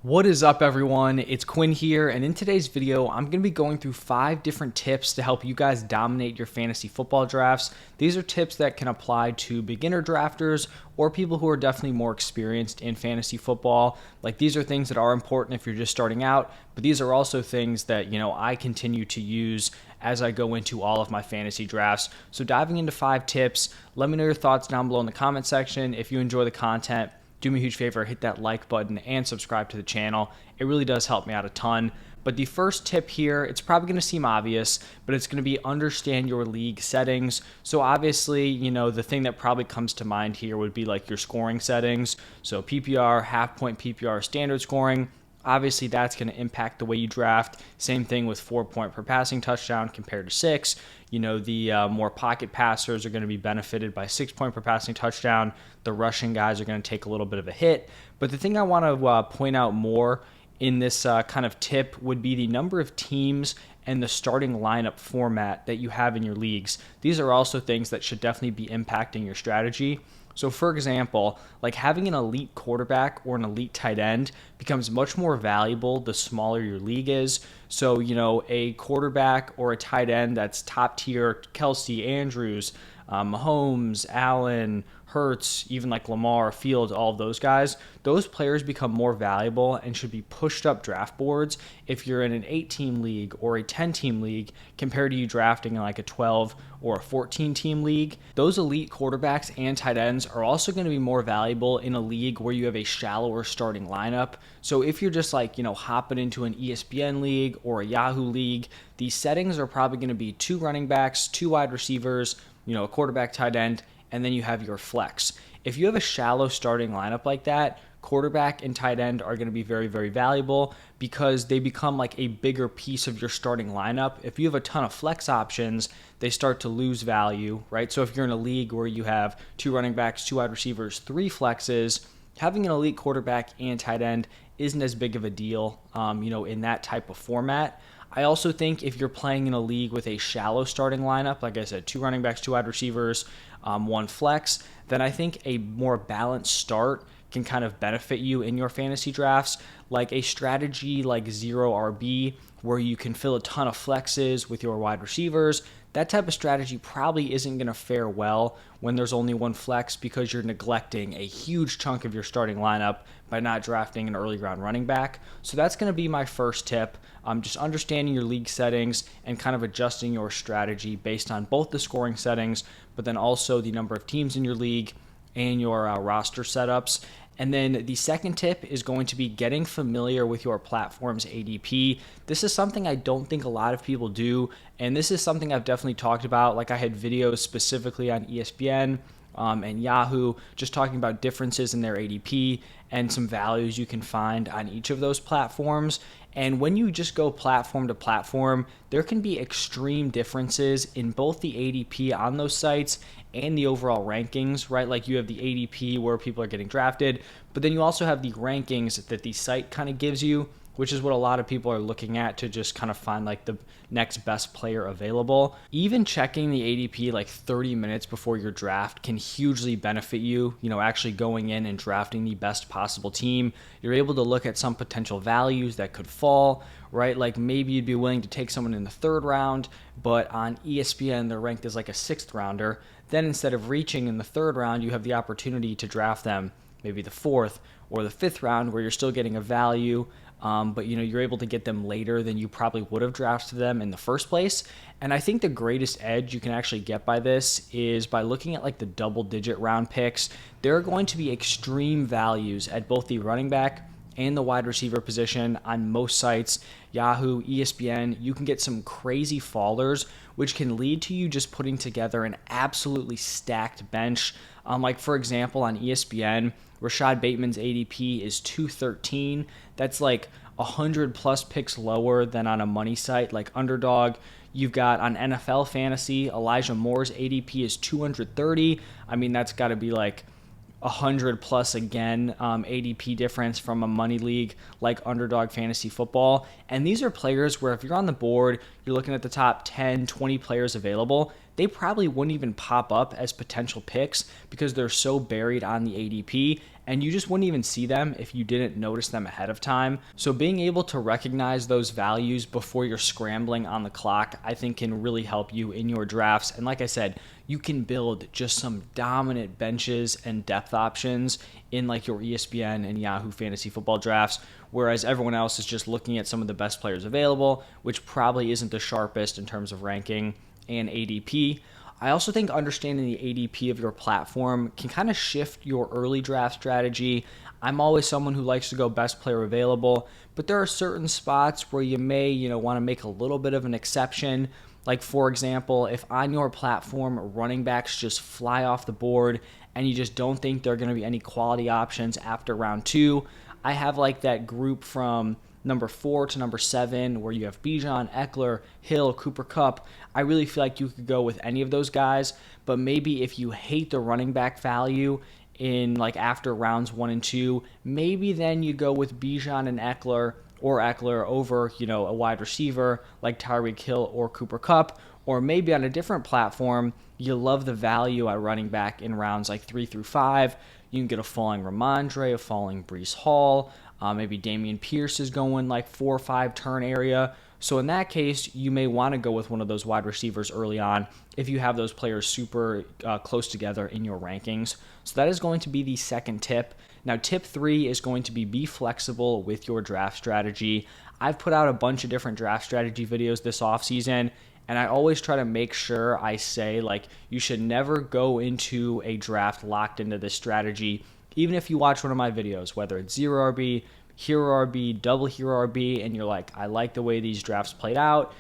What is up, everyone? It's Quinn here, and in today's video, I'm going to be going through 5 different tips to help you guys dominate your fantasy football drafts. These are tips that can apply to beginner drafters or people who are definitely more experienced in fantasy football. Like, these are things that are important if you're just starting out, but these are also things that, I continue to use as I go into all of my fantasy drafts. So diving into 5 tips, let me know your thoughts down below in the comment section. If you enjoy the content, do me a huge favor, hit that like button and subscribe to the channel. It really does help me out a ton. But the first tip here, it's probably going to seem obvious, but it's going to be understand your league settings. So obviously, the thing that probably comes to mind here would be like your scoring settings. So PPR, half point PPR, standard scoring. Obviously, that's going to impact the way you draft. Same thing with 4 point per passing touchdown compared to 6. The more pocket passers are going to be benefited by 6 point per passing touchdown. The rushing guys are going to take a little bit of a hit. But the thing I want to point out more in this kind of tip would be the number of teams and the starting lineup format that you have in your leagues. These are also things that should definitely be impacting your strategy. So for example, like having an elite quarterback or an elite tight end becomes much more valuable the smaller your league is. So, a quarterback or a tight end that's top tier, Kelsey, Andrews, Mahomes, Allen, Hurts, even like Lamar, Fields, all of those guys, those players become more valuable and should be pushed up draft boards if you're in an 8-team league or a 10-team league compared to you drafting in like a 12 or a 14-team league. Those elite quarterbacks and tight ends are also going to be more valuable in a league where you have a shallower starting lineup. So if you're just like, hopping into an ESPN league or a Yahoo league, these settings are probably going to be 2 running backs, 2 wide receivers, a quarterback, tight end, and then you have your flex. If you have a shallow starting lineup like that, quarterback and tight end are going to be very, very valuable because they become like a bigger piece of your starting lineup. If you have a ton of flex options, they start to lose value, right? So if you're in a league where you have 2 running backs, 2 wide receivers, 3 flexes, having an elite quarterback and tight end isn't as big of a deal, in that type of format. I also think if you're playing in a league with a shallow starting lineup, like I said, 2 running backs, 2 wide receivers, 1 flex, then I think a more balanced start can kind of benefit you in your fantasy drafts. Like a strategy like 0 RB, where you can fill a ton of flexes with your wide receivers, that type of strategy probably isn't going to fare well when there's only 1 flex because you're neglecting a huge chunk of your starting lineup by not drafting an early round running back. So that's going to be my first tip. Just understanding your league settings and kind of adjusting your strategy based on both the scoring settings, but then also the number of teams in your league and your roster setups. And then the second tip is going to be getting familiar with your platform's ADP. This is something I don't think a lot of people do, and this is something I've definitely talked about. Like I had videos specifically on ESPN and Yahoo just talking about differences in their ADP and some values you can find on each of those platforms. And when you just go platform to platform, there can be extreme differences in both the ADP on those sites and the overall rankings, right? Like you have the ADP where people are getting drafted, but then you also have the rankings that the site kind of gives you, which is what a lot of people are looking at to just kind of find like the next best player available. Even checking the ADP like 30 minutes before your draft can hugely benefit you, actually going in and drafting the best possible team. You're able to look at some potential values that could fall, right? Like maybe you'd be willing to take someone in the 3rd round, but on ESPN, they're ranked as like a 6th rounder. Then instead of reaching in the 3rd round, you have the opportunity to draft them maybe the 4th or the 5th round where you're still getting a value. But you're able to get them later than you probably would have drafted them in the first place. And I think the greatest edge you can actually get by this is by looking at like the double-digit round picks. There are going to be extreme values at both the running back and the wide receiver position on most sites. Yahoo, ESPN, you can get some crazy fallers, which can lead to you just putting together an absolutely stacked bench. Like for example, on ESPN, Rashad Bateman's ADP is 213. That's like 100 plus picks lower than on a money site like Underdog. You've got on NFL Fantasy, Elijah Moore's ADP is 230. I mean, that's got to be like 100 plus again ADP difference from a money league like Underdog Fantasy Football. And these are players where if you're on the board, you're looking at the top 10, 20 players available, they probably wouldn't even pop up as potential picks because they're so buried on the ADP. and you just wouldn't even see them if you didn't notice them ahead of time. So being able to recognize those values before you're scrambling on the clock, I think can really help you in your drafts. And like I said, you can build just some dominant benches and depth options in like your ESPN and Yahoo fantasy football drafts, whereas everyone else is just looking at some of the best players available, which probably isn't the sharpest in terms of ranking and ADP. I also think understanding the ADP of your platform can kind of shift your early draft strategy. I'm always someone who likes to go best player available, but there are certain spots where you may, want to make a little bit of an exception. Like, for example, if on your platform running backs just fly off the board and you just don't think there are going to be any quality options after round 2, I have like that group from number 4 to number 7 where you have Bijan, Eckler, Hill, Cooper Kupp. I really feel like you could go with any of those guys, but maybe if you hate the running back value in like after rounds 1 and 2, maybe then you go with Bijan and Eckler over, a wide receiver like Tyreek Hill or Cooper Kupp, or maybe on a different platform, you love the value at running back in rounds like 3 through 5. You can get a falling Ramondre, a falling Breece Hall, maybe Dameon Pierce is going like 4 or 5 turn area. So in that case, you may want to go with one of those wide receivers early on if you have those players super close together in your rankings. So that is going to be the second tip. Now, tip 3 is going to be flexible with your draft strategy. I've put out a bunch of different draft strategy videos this offseason, and I always try to make sure I say, like, you should never go into a draft locked into this strategy. Even if you watch one of my videos, whether it's 0 RB, hero RB, double hero RB, and you're like, I like the way these drafts played out,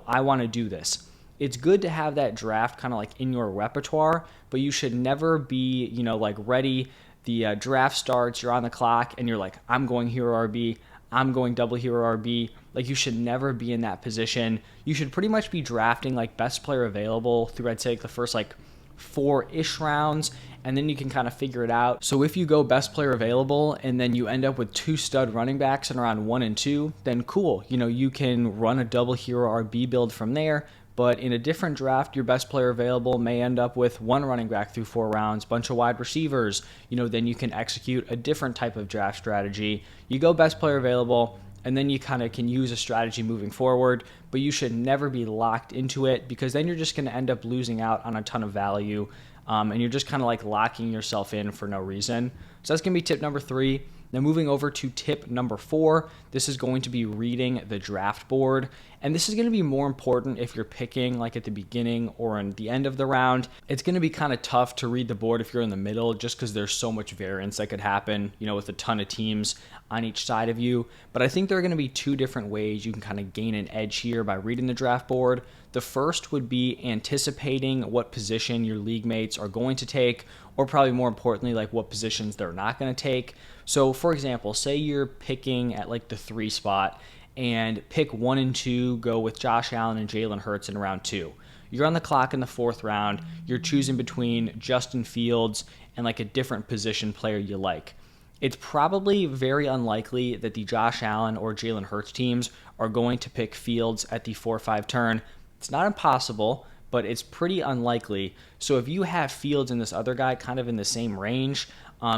I want to do this. It's good to have that draft kind of like in your repertoire, but you should never be, like ready. The draft starts, you're on the clock, and you're like, I'm going hero RB, I'm going double hero RB. Like, you should never be in that position. You should pretty much be drafting like best player available through, I'd say, like the first like 4-ish rounds, and then you can kind of figure it out. So if you go best player available and then you end up with 2 stud running backs in round 1 and 2, then cool. You can run a double hero RB build from there. But in a different draft, your best player available may end up with 1 running back through 4 rounds, bunch of wide receivers. Then you can execute a different type of draft strategy. You go best player available, and then you kind of can use a strategy moving forward, but you should never be locked into it, because then you're just going to end up losing out on a ton of value, and you're just kind of like locking yourself in for no reason. So that's going to be tip number 3. Now moving over to tip number 4, this is going to be reading the draft board. And this is going to be more important if you're picking like at the beginning or in the end of the round. It's going to be kind of tough to read the board if you're in the middle, just because there's so much variance that could happen, with a ton of teams on each side of you. But I think there are going to be 2 different ways you can kind of gain an edge here by reading the draft board. The first would be anticipating what position your league mates are going to take, or probably more importantly, like what positions they're not going to take. So for example, say you're picking at like the 3 spot, and pick 1 and 2 go with Josh Allen and Jalen Hurts in round 2. You're on the clock in the 4th round. You're choosing between Justin Fields and like a different position player you like. It's probably very unlikely that the Josh Allen or Jalen Hurts teams are going to pick Fields at the 4-5 turn. It's not impossible, but it's pretty unlikely. So if you have Fields and this other guy kind of in the same range,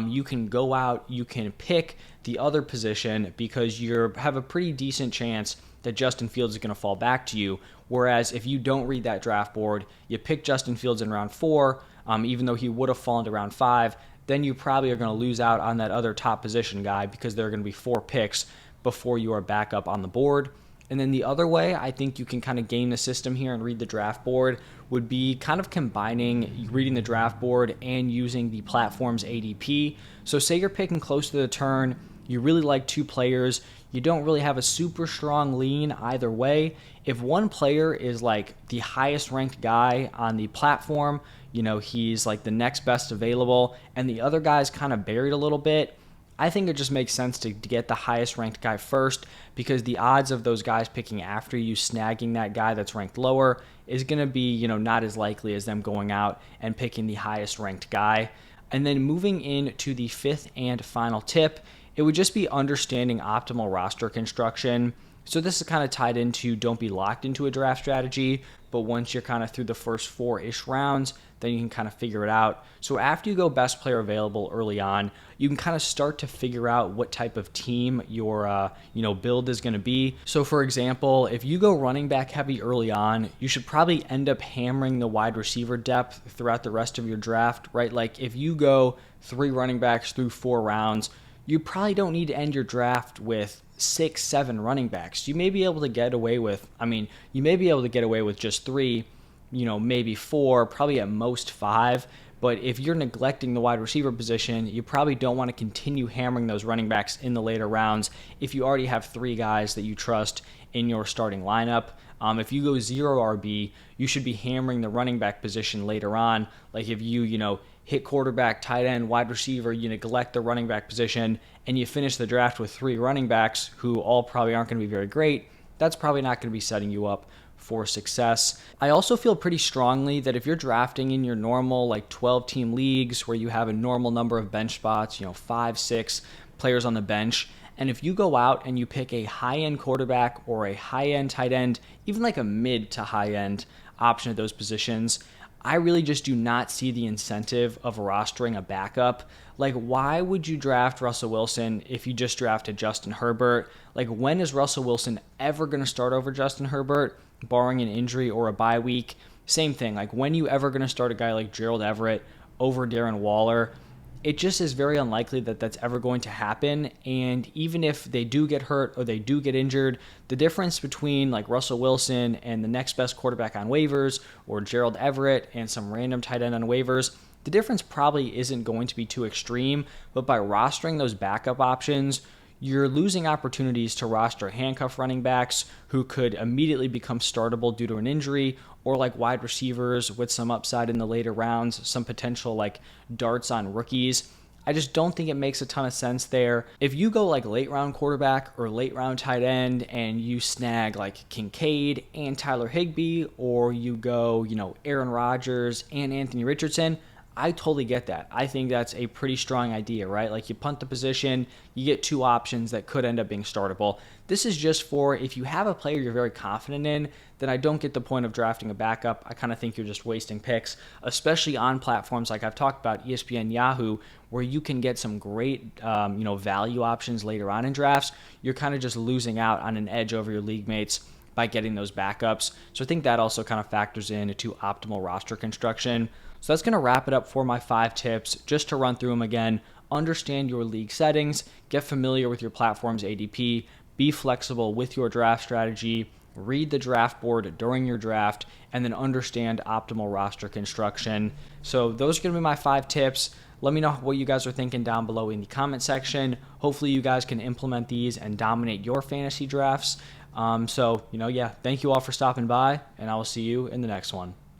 you can go out, you can pick the other position, because you have a pretty decent chance that Justin Fields is going to fall back to you. Whereas if you don't read that draft board, you pick Justin Fields in round 4, even though he would have fallen to round 5, then you probably are going to lose out on that other top position guy, because there are going to be 4 picks before you are back up on the board. And then the other way I think you can kind of game the system here and read the draft board would be kind of combining reading the draft board and using the platform's ADP. So say you're picking close to the turn, you really like 2 players, you don't really have a super strong lean either way. If one player is like the highest ranked guy on the platform, he's like the next best available, and the other guy's kind of buried a little bit, I think it just makes sense to get the highest ranked guy first, because the odds of those guys picking after you snagging that guy that's ranked lower is going to be, not as likely as them going out and picking the highest ranked guy. And then moving into the 5th and final tip, it would just be understanding optimal roster construction. So this is kind of tied into don't be locked into a draft strategy, but once you're kind of through the first 4-ish rounds, then you can kind of figure it out. So after you go best player available early on, you can kind of start to figure out what type of team your build is going to be. So for example, if you go running back heavy early on, you should probably end up hammering the wide receiver depth throughout the rest of your draft, right? Like if you go 3 running backs through 4 rounds, you probably don't need to end your draft with 6, 7 running backs. You may be able to get away with, just 3, maybe 4, probably at most 5. But if you're neglecting the wide receiver position, you probably don't want to continue hammering those running backs in the later rounds if you already have 3 guys that you trust in your starting lineup. If you go 0 RB, you should be hammering the running back position later on. Like if you hit quarterback, tight end, wide receiver, you neglect the running back position, and you finish the draft with 3 running backs who all probably aren't going to be very great, that's probably not going to be setting you up for success. I also feel pretty strongly that if you're drafting in your normal 12-team leagues where you have a normal number of bench spots, 5, 6 players on the bench, and if you go out and you pick a high-end quarterback or a high-end tight end, even like a mid to high-end option at those positions, I really just do not see the incentive of rostering a backup. Like, why would you draft Russell Wilson if you just drafted Justin Herbert? Like, when is Russell Wilson ever going to start over Justin Herbert, barring an injury or a bye week? Same thing. Like, when you ever going to start a guy like Gerald Everett over Darren Waller? It just is very unlikely that that's ever going to happen. And even if they do get hurt or they do get injured, the difference between like Russell Wilson and the next best quarterback on waivers, or Gerald Everett and some random tight end on waivers, the difference probably isn't going to be too extreme. But by rostering those backup options, you're losing opportunities to roster handcuff running backs who could immediately become startable due to an injury, or like wide receivers with some upside in the later rounds, some potential like darts on rookies. I just don't think it makes a ton of sense there. If you go like late round quarterback or late round tight end and you snag like Kincaid and Tyler Higbee, or you go, Aaron Rodgers and Anthony Richardson, I totally get that. I think that's a pretty strong idea, right? Like you punt the position, you get 2 options that could end up being startable. This is just for if you have a player you're very confident in, then I don't get the point of drafting a backup. I kind of think you're just wasting picks, especially on platforms like I've talked about, ESPN, Yahoo, where you can get some great value options later on in drafts. You're kind of just losing out on an edge over your league mates by getting those backups. So I think that also kind of factors into optimal roster construction. So that's going to wrap it up for my 5 tips. Just to run through them again: understand your league settings, get familiar with your platform's ADP, be flexible with your draft strategy, read the draft board during your draft, and then understand optimal roster construction. So those are going to be my 5 tips. Let me know what you guys are thinking down below in the comment section. Hopefully you guys can implement these and dominate your fantasy drafts. Thank you all for stopping by, and I will see you in the next one.